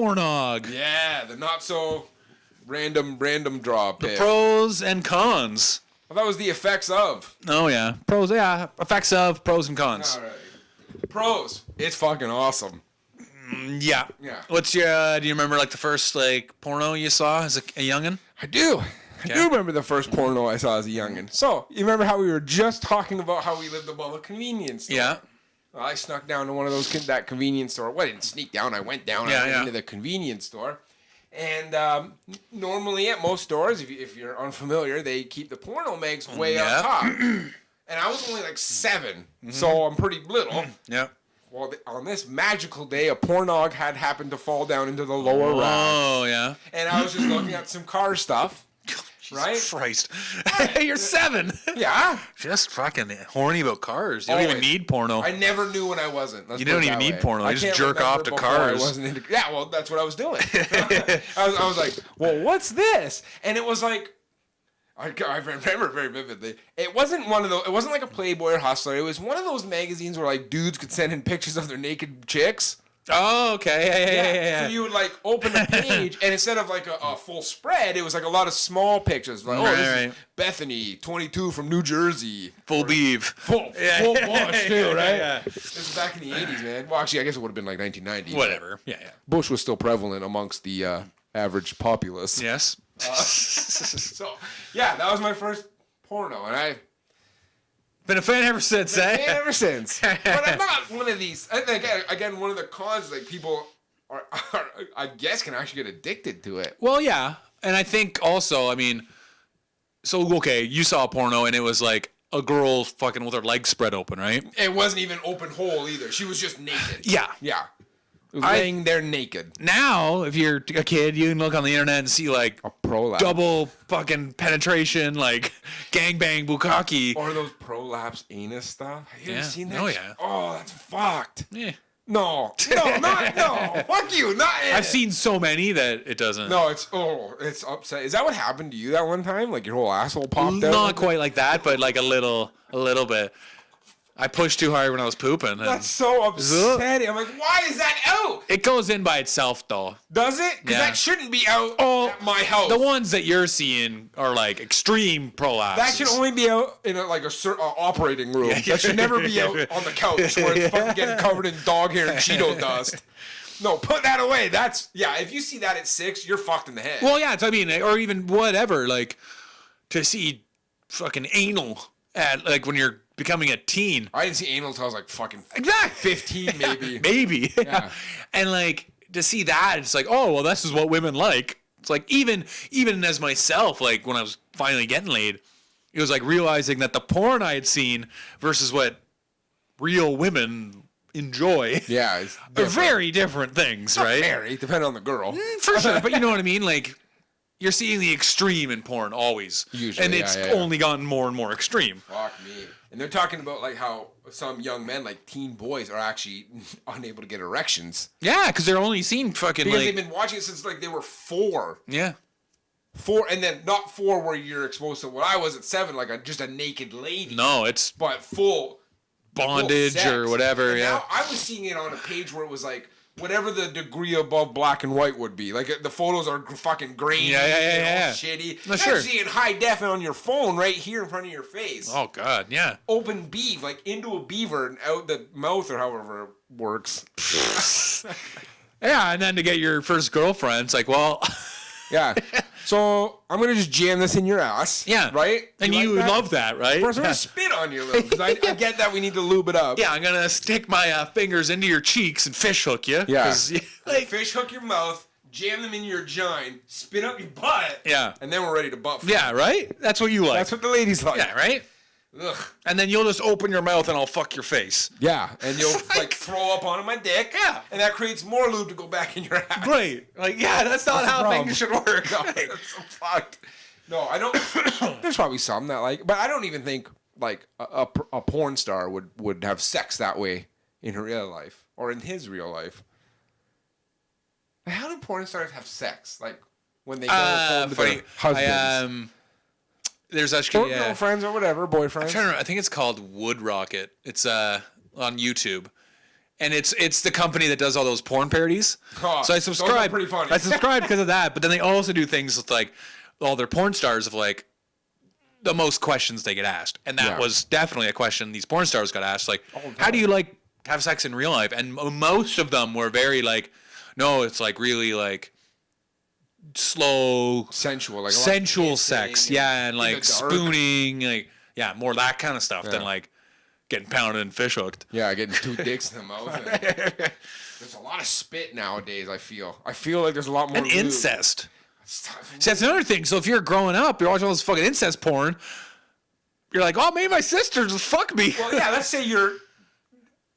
Pornog. Yeah, the not so random draw pick. Pros and cons. Well, that was the effects of. Oh, yeah. Pros, yeah. Effects of, pros and cons. All right. Pros. It's fucking awesome. Yeah. Yeah. What's your, do you remember like the first like porno you saw as a youngin'? I do. I do remember the first porno I saw as a youngin'. So, you remember how we were just talking about how we lived above a convenience store? Yeah. Well, I snuck down to one of those, that convenience store. Well, I didn't sneak down. I went down into the convenience store. And normally at most stores, if you're unfamiliar, they keep the porno mags way up top. And I was only like 7, so I'm pretty little. Yeah. Well, on this magical day, a pornog had happened to fall down into the lower rack. Oh, yeah. And I was just looking at some car stuff. Right? Christ. You're 7. Yeah. Just fucking horny about cars. You don't even need porno. I never knew when I wasn't. You don't even need porno. You just jerk off to cars. I wasn't into, yeah, well, that's what I was doing. I was like, well, what's this? And it was like, I remember very vividly. It wasn't one of those. It wasn't like a Playboy or Hustler. It was one of those magazines where like dudes could send in pictures of their naked chicks. Oh, okay. Yeah. So you would like open the page, and instead of like a full spread, it was like a lot of small pictures. Like, this is Bethany, 22 from New Jersey. Full beeve. Full Bush too, right? Yeah. This is back in the 80s, man. Well, actually, I guess it would have been like 1990. Whatever. Yeah. Bush was still prevalent amongst the average populace. Yes. So, yeah, that was my first porno, and I've been a fan ever since, ever since. But I'm not one of these. I think, again, one of the cons, like, people are, I guess, can actually get addicted to it. Well, yeah. And I think also, I mean, so, okay, you saw a porno, and it was like a girl fucking with her legs spread open, right? It wasn't even open hole either. She was just naked. Yeah. Yeah. It was laying there naked. Now, if you're a kid, you can look on the internet and see like a prolapse, double fucking penetration, like gangbang bukkake, or those prolapse anus stuff. Have you ever seen that? Oh yeah. Oh, that's fucked. Yeah. No. Fuck you. Not it. I've seen so many that it doesn't. No, it's upset. Is that what happened to you that one time? Like your whole asshole popped out? Not quite like that, but like a little bit. I pushed too hard when I was pooping. That's so upsetting. I'm like, why is that out? It goes in by itself, though. Does it? Because that shouldn't be out at my house. The ones that you're seeing are like extreme prolapses. That should only be out in a certain operating room. That should never be out on the couch where it's fucking getting covered in dog hair and Cheeto dust. No, put that away. If you see that at 6, you're fucked in the head. Well, yeah, I mean, or even whatever, like, to see fucking anal at, like, when you're becoming a teen. I didn't see anal until I was like fucking 15 maybe. Maybe. Yeah. And like to see that, it's like, oh well, this is what women like. It's like even as myself, like when I was finally getting laid, it was like realizing that the porn I had seen versus what real women enjoy. Yeah, are very different things, right? Very, depending on the girl. For sure. But you know what I mean? Like you're seeing the extreme in porn always. Usually. And it's only gotten more and more extreme. Fuck me. And they're talking about like how some young men, like teen boys, are actually unable to get erections. Yeah, because they're only seen fucking because they've been watching it since like they were 4. Yeah. 4, and then not 4 where you're exposed to what I was at 7, like just a naked lady. No, it's but full bondage or whatever. And yeah. Now I was seeing it on a page where it was like whatever the degree above black and white would be. Like the photos are fucking grainy, yeah. shitty. No, sure. I'm seeing high def on your phone right here in front of your face. Oh god, yeah. Open beef, like into a beaver and out the mouth or however it works. Yeah, and then to get your first girlfriend, it's like, well, yeah. So I'm gonna just jam this in your ass. Yeah. Right. And you love that, right? First, I'm gonna spit on you a little because I get that we need to lube it up. Yeah, I'm gonna stick my fingers into your cheeks and fish hook you. Yeah. Like, fish hook your mouth, jam them in your gine, spit up your butt. Yeah. And then we're ready to butt. Yeah, right. That's what you like. That's what the ladies like. Yeah, right. Ugh. And then you'll just open your mouth and I'll fuck your face. Yeah, and you'll like throw up onto my dick. Yeah, and that creates more lube to go back in your ass. Right? Like, yeah, that's not how things should work. No, that's so fucked. No, I don't. There's probably some that like, but I don't even think like a porn star would have sex that way in her real life or in his real life. How do porn stars have sex? Like when they go home to their husbands? There's actually or girlfriends or whatever, boyfriends. I think it's called Wood Rocket. It's on YouTube, and it's the company that does all those porn parodies. Oh, So I those are subscribe. pretty funny. I subscribe because of that. But then they also do things with like all their porn stars of like the most questions they get asked, and that was definitely a question these porn stars got asked. Like, how do you like have sex in real life? And most of them were very like, no, it's like really like slow, sensual, like sensual sex, and like spooning, like more that kind of stuff than like getting pounded and fish hooked. Yeah, getting 2 dicks in the mouth. There's a lot of spit nowadays. I feel like there's a lot more and incest. See, that's another thing. So if you're growing up, you're watching all this fucking incest porn. You're like, oh, maybe my sister just fuck me. Well, yeah, let's say you're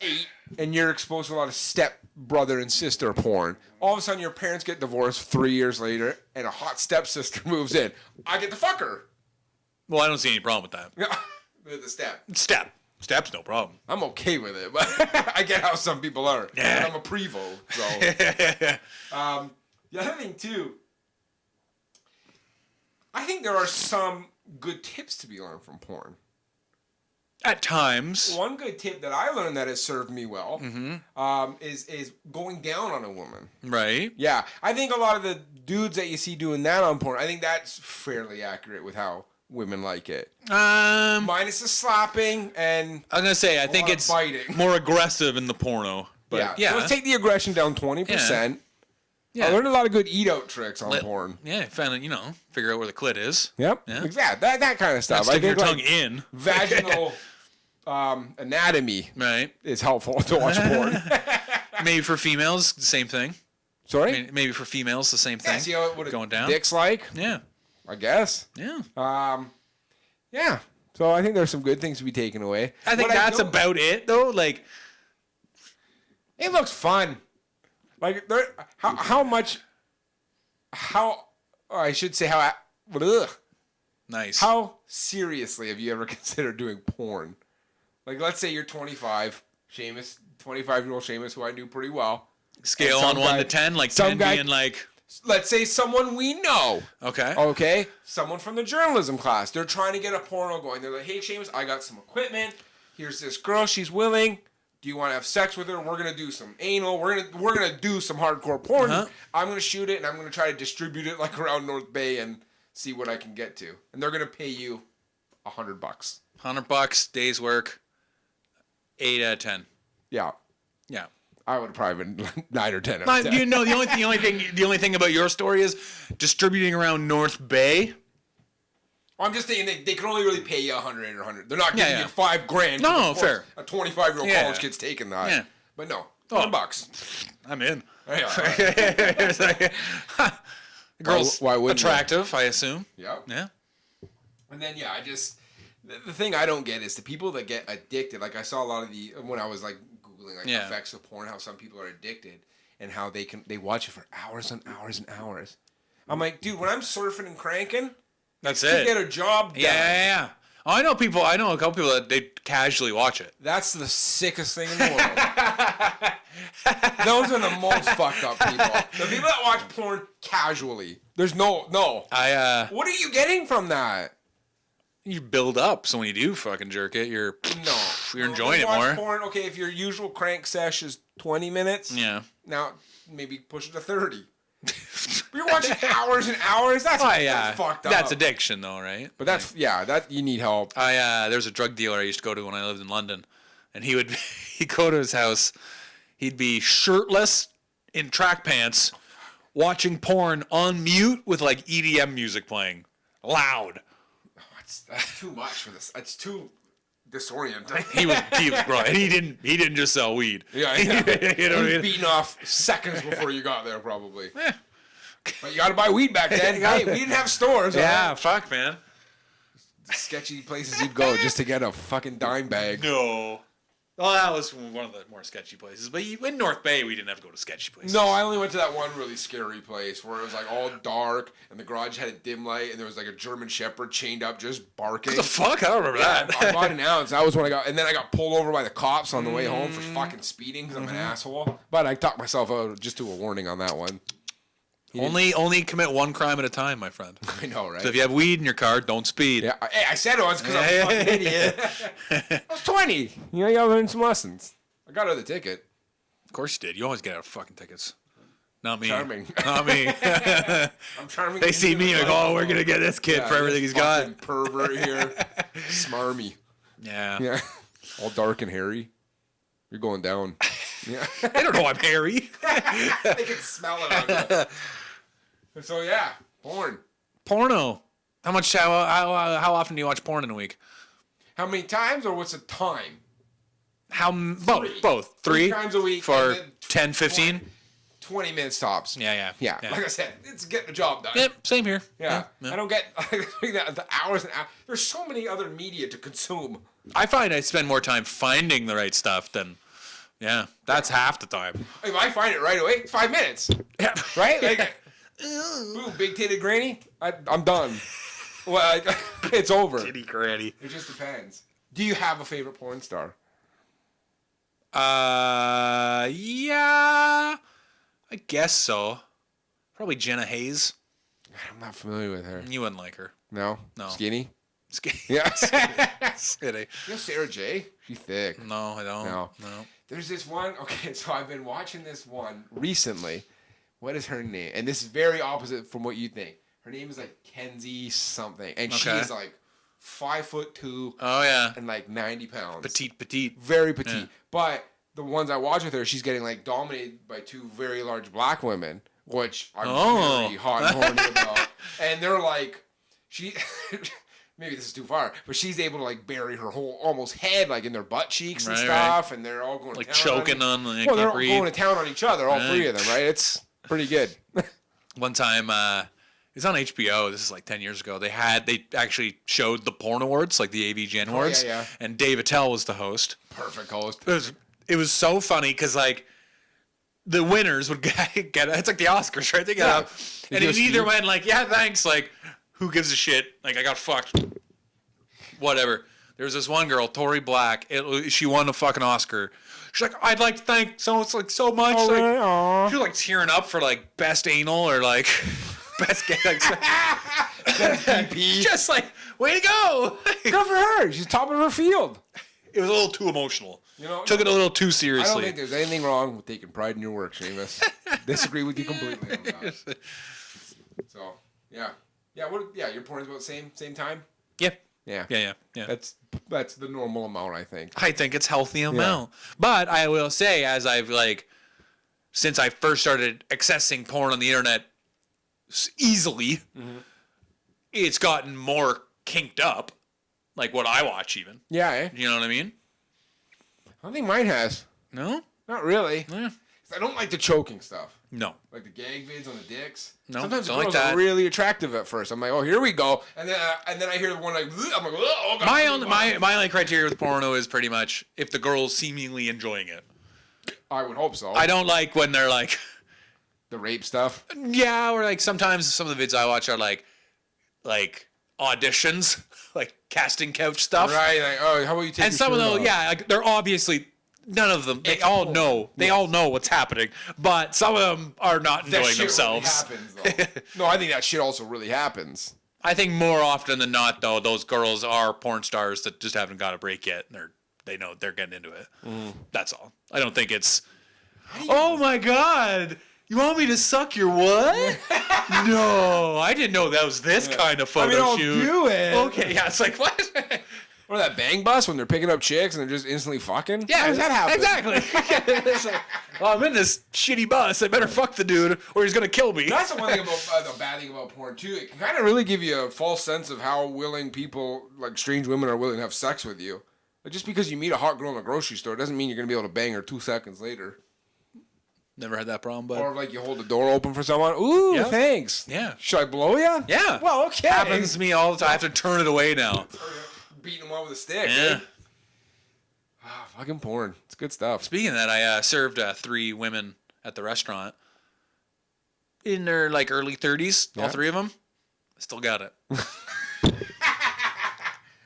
8 and you're exposed to a lot of step brother and sister porn. All of a sudden, your parents get divorced 3 years later, and a hot stepsister moves in. I get to fuck her. Well, I don't see any problem with that. With the step. Step's no problem. I'm okay with it, but I get how some people are. Yeah. I'm a prevo, so. The other thing, too, I think there are some good tips to be learned from porn. At times. One good tip that I learned that has served me well is going down on a woman. Right. Yeah. I think a lot of the dudes that you see doing that on porn, I think that's fairly accurate with how women like it. Minus the slapping and I'm going to say, I think it's biting. more aggressive in the porno. But So let's take the aggression down 20%. Yeah. I learned a lot of good eat-out tricks on porn. Yeah, found it, figure out where the clit is. Yep. Yeah. Exactly. That kind of stuff. Not sticking your tongue in. Vaginal anatomy is helpful to watch porn. Maybe for females, the same thing. Sorry? Maybe for females, the same thing. Yeah, see how what going down. Dick's like? Yeah. I guess. Yeah. Yeah. So I think there's some good things to be taken away. I think that's about it, though. Like, it looks fun. Like, nice. How seriously have you ever considered doing porn? Like, let's say you're 25, Seamus, 25-year-old Seamus, who I knew pretty well. Scale on 1 to 10, like 10 being like... Let's say someone we know. Okay. Okay? Someone from the journalism class. They're trying to get a porno going. They're like, hey, Seamus, I got some equipment. Here's this girl. She's willing. Do you want to have sex with her? We're going to do some anal. We're gonna do some hardcore porn. I'm going to shoot it, and I'm going to try to distribute it like around North Bay and see what I can get to. And they're going to pay you $100. $100, day's work, 8 out of 10. Yeah. Yeah. I would have probably been 9 or 10 out of 10. You know, the only thing about your story is distributing around North Bay. I'm just saying they can only really pay you 100 or 100. They're not giving you $5,000. No, fair. A 25-year-old college kid's taking that. Yeah. But no, $100. I'm in. Yeah. It's like, the girl's why wouldn't attractive, I assume. Yep. Yeah. And then the thing I don't get is the people that get addicted. Like I saw a lot of when I was like Googling like effects of porn, how some people are addicted and how they watch it for hours and hours and hours. I'm like, dude, when I'm surfing and cranking, that's to get a job done. Yeah. Oh, I know a couple people that they casually watch it. That's the sickest thing in the world. Those are the most fucked up people. The people that watch porn casually. There's no. What are you getting from that? You build up, so when you do fucking jerk it, you're enjoying it more. Porn, okay, if your usual crank sesh is 20 minutes, now maybe push it to 30. You're watching hours and hours. That's fucked up. That's addiction, though, right? But that's that you need help. There's a drug dealer I used to go to when I lived in London, and he'd go to his house. He'd be shirtless in track pants, watching porn on mute with like EDM music playing, loud. That's too much for this. It's too disorienting. He was growing, and he didn't just sell weed. Yeah, you know what I mean? Beating off seconds before you got there, probably. Yeah. But you got to buy weed back then. Hey, we didn't have stores. Yeah, right? Fuck, man. The sketchy places you'd go just to get a fucking dime bag. No. Well, that was one of the more sketchy places. But in North Bay, we didn't have to go to sketchy places. No, I only went to that one really scary place where it was like all dark and the garage had a dim light and there was like a German Shepherd chained up just barking. What the fuck? I don't remember that. I bought an ounce. That was when and then I got pulled over by the cops on the way home for fucking speeding because I'm an asshole. But I talked myself out just to a warning on that one. Only commit one crime at a time, my friend. I know, right? So if you have weed in your car, don't speed. Yeah, hey, I said it was because I'm a fucking idiot. I was 20. You gotta learn some lessons. I got her the ticket. Of course you did. You always get out fucking tickets. Not me. Charming. Not me. I'm charming. They see me like, oh, we're gonna get this kid for everything he's got. Pervert here. Smarmy. Yeah. Yeah. All dark and hairy. You're going down. Yeah. They don't know I'm hairy. They can smell it on you. So yeah, porn. Porno. How often do you watch porn in a week? How many times or what's the time? Both. Three times a week for 10, 15? 20 minutes tops. Yeah. Like I said, it's getting the job done. Yep, same here. Yeah. I don't get the hours and hours. There's so many other media to consume. I find I spend more time finding the right stuff than, that's half the time. If I find it right away, it's 5 minutes. Yeah. Right? Like, ooh, big titted granny, I'm done. Well, it's over. Titty granny. It just depends. Do you have a favorite porn star? Yeah, I guess so. Probably Jenna Hayes. I'm not familiar with her. You wouldn't like her. No? Skinny? Yeah. Skinny. You know Sarah J? She's thick. No, I don't. No. No. There's this one. Okay, so I've been watching this one recently. What is her name? And this is very opposite from what you think. Her name is like Kenzie something. And she is like 5'2". Oh, yeah. And like 90 pounds. Petite. Very petite. Yeah. But the ones I watch with her, she's getting like dominated by two very large black women, which I'm very hot and horny about. And they're like, maybe this is too far, but she's able to like bury her whole almost head like in their butt cheeks and stuff, and they're all going like to town choking on. Well, they're all going to town on each other, all three of them, right? It's pretty good. One time, it's on HBO. This is like 10 years ago. They actually showed the porn awards, like the AVGN awards, and Dave Attell was the host. Perfect host. It was so funny because like the winners would get it's like the Oscars, right? They get up, and it either went like, yeah, thanks, like who gives a shit? Like I got fucked. Whatever. There was this one girl, Tori Black. She won a fucking Oscar. She's like, I'd like to thank so much. Oh, like, really? she was like tearing up for like best anal or like best gay. Like, just like, way to go. Good for her. She's top of her field. It was a little too emotional. You know, took it a little too seriously. I don't think there's anything wrong with taking pride in your work, Seamus. Disagree with you completely on that. So, yeah. Yeah, your porn's about the same time? Yeah. Yeah. That's the normal amount, I think. I think it's healthy amount. But I will say, as I've since I first started accessing porn on the internet easily, it's gotten more kinked up. Like what I watch even. Yeah, You know what I mean? I don't think mine has. No? Not really. Yeah. I don't like the choking stuff. No. Like the gag vids on the dicks. No, sometimes the don't girls like that. are really attractive at first. I'm like, oh, here we go. And then I hear the one like, I'm like, oh, God. My only criteria with porno is pretty much if the girl's seemingly enjoying it. I would hope so. I don't like when they're like... The rape stuff? Yeah, or like sometimes some of the vids I watch are like auditions, like casting couch stuff. Right, like, oh, how about you take and some of them, like, they're obviously... None of them. They all know. They all know what's happening. But some of them are not enjoying themselves. Really happens, though. No, I think that shit also really happens. I think more often than not, though, those girls are porn stars that just haven't got a break yet. And they know they're getting into it. That's all. I don't think it's, oh my God, you want me to suck your what? No, I didn't know that was this kind of photo shoot. I'll do it. Okay, yeah, it's like, what? Or that bang bus when they're picking up chicks and they're just instantly fucking? Yeah, how does that happen? Exactly. Well, I'm in this shitty bus. I better fuck the dude or he's going to kill me. That's the one thing about the bad thing about porn, too. It can kind of really give you a false sense of how willing people, like strange women, are willing to have sex with you. Like, just because you meet a hot girl in a grocery store doesn't mean you're going to be able to bang her 2 seconds later. Never had that problem, but... Or like you hold the door open for someone. Ooh, thanks. Yeah. Should I blow you? Yeah. Well, okay. Happens to me all the time. I have to turn it away now. Beating them up with a stick. Yeah. Fucking porn. It's good stuff. Speaking of that, I served 3 women at the restaurant in their like early 30s. All 3 of them. I still got it.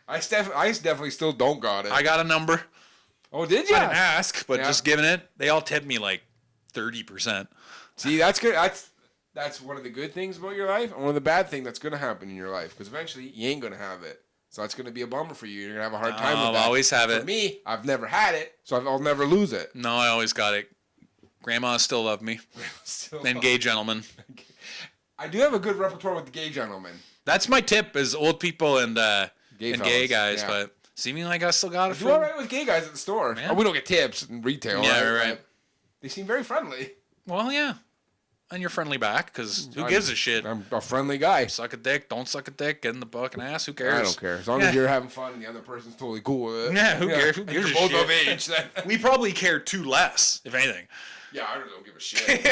I definitely still don't got it. I got a number. Oh, did you? I didn't ask, but just giving it. They all tipped me like 30%. See, that's good. That's one of the good things about your life, and one of the bad things that's going to happen in your life, because eventually you ain't going to have it. So it's going to be a bummer for you. You're going to have a hard time with that. I'll always have it. For me, I've never had it, so I'll never lose it. No, I always got it. Grandma still love me. Still And gay gentlemen. I do have a good repertoire with the gay gentlemen. That's my tip: is old people and Gay gay guys. yeah. But seeming like I still got it. Do all right with gay guys at the store. Yeah. Oh, we don't get tips in retail. Yeah, right? right. They seem very friendly. Well, yeah. And you're friendly back, because who gives a shit? I'm a friendly guy. Suck a dick, don't suck a dick, get in the fucking ass, who cares? I don't care. As long as you're having fun and the other person's totally cool with it. Yeah, who cares? Who And gives you're a both shit? of age. Then. We probably care too less, if anything. Yeah, I don't give a shit.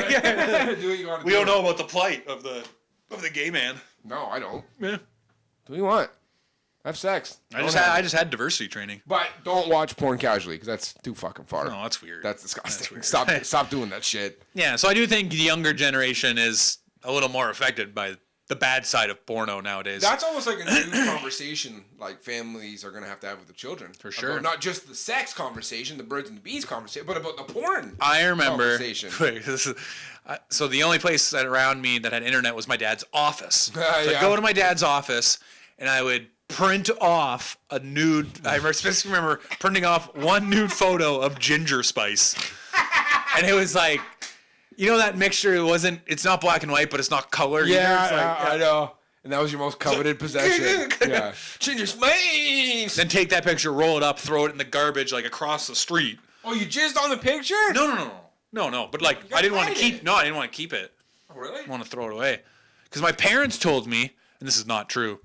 Do what you want to We don't know about the plight of the gay man. No, I don't. Yeah. Do what you want. Have sex. I just had diversity training. But don't watch porn casually, because that's too fucking far. No, that's weird. That's disgusting. That's weird. Stop doing that shit. Yeah, so I do think the younger generation is a little more affected by the bad side of porno nowadays. That's almost like a new conversation, like families are going to have with the children. For sure. About not just the sex conversation, the birds and the bees conversation, but about the porn I remember. conversation. Wait, so the only place that around me that had internet was my dad's office. So I'd Yeah. go to my dad's office, and I would print off a nude. I specifically remember printing off one nude photo of Ginger Spice, and it was like, you know, that mixture. It's not black and white, but it's not color. either. Yeah, It's like, I know. And that was your most coveted possession. Yeah. Ginger Spice! Then take that picture, roll it up, throw it in the garbage like across the street. Oh, you jizzed on the picture? No. But like, I didn't want to keep. No, I didn't want to keep it. Oh, really? I want to throw it away because my parents told me, and this is not true.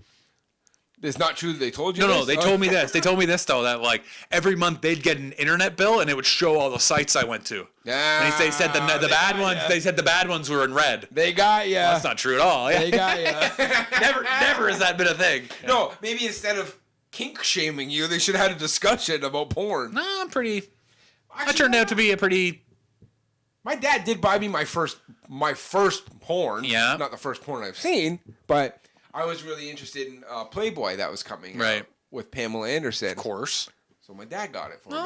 It's not true that they told you No, this? they told me this. They told me this though, that like every month they'd get an internet bill and it would show all the sites I went to. Yeah. And they said the bad ones. They said the bad ones were in red. They got ya. That's not true at all. They got ya. never has that been a thing. No, maybe instead of kink shaming you, they should have had a discussion about porn. No, I'm pretty. I Actually, turned out to be a pretty. My dad did buy me my first porn. Yeah. Not the first porn I've seen, but I was really interested in Playboy that was coming Right. out with Pamela Anderson. Of course. So my dad got it for No,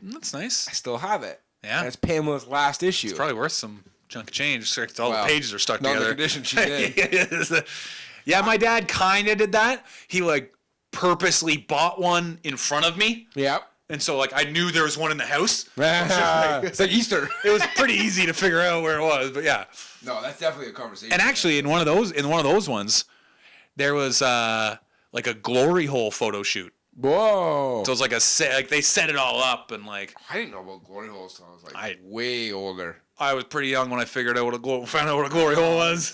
me. that's nice. I still have it. Yeah. And it's Pamela's last issue. It's probably worth some chunk of change. All Well, the pages are stuck not in the together. condition she's in. Yeah, my dad kind of did that. He like purposely bought one in front of me. Yep. And so, like, I knew there was one in the house. It's like Easter. It was pretty easy to figure out where it was, but yeah. No, that's definitely a conversation. And actually, in one of those ones, there was like a glory hole photo shoot. Whoa. So it was like they set it all up, and like I didn't know about glory holes until I was like way older. I was pretty young when I found out what a glory hole was.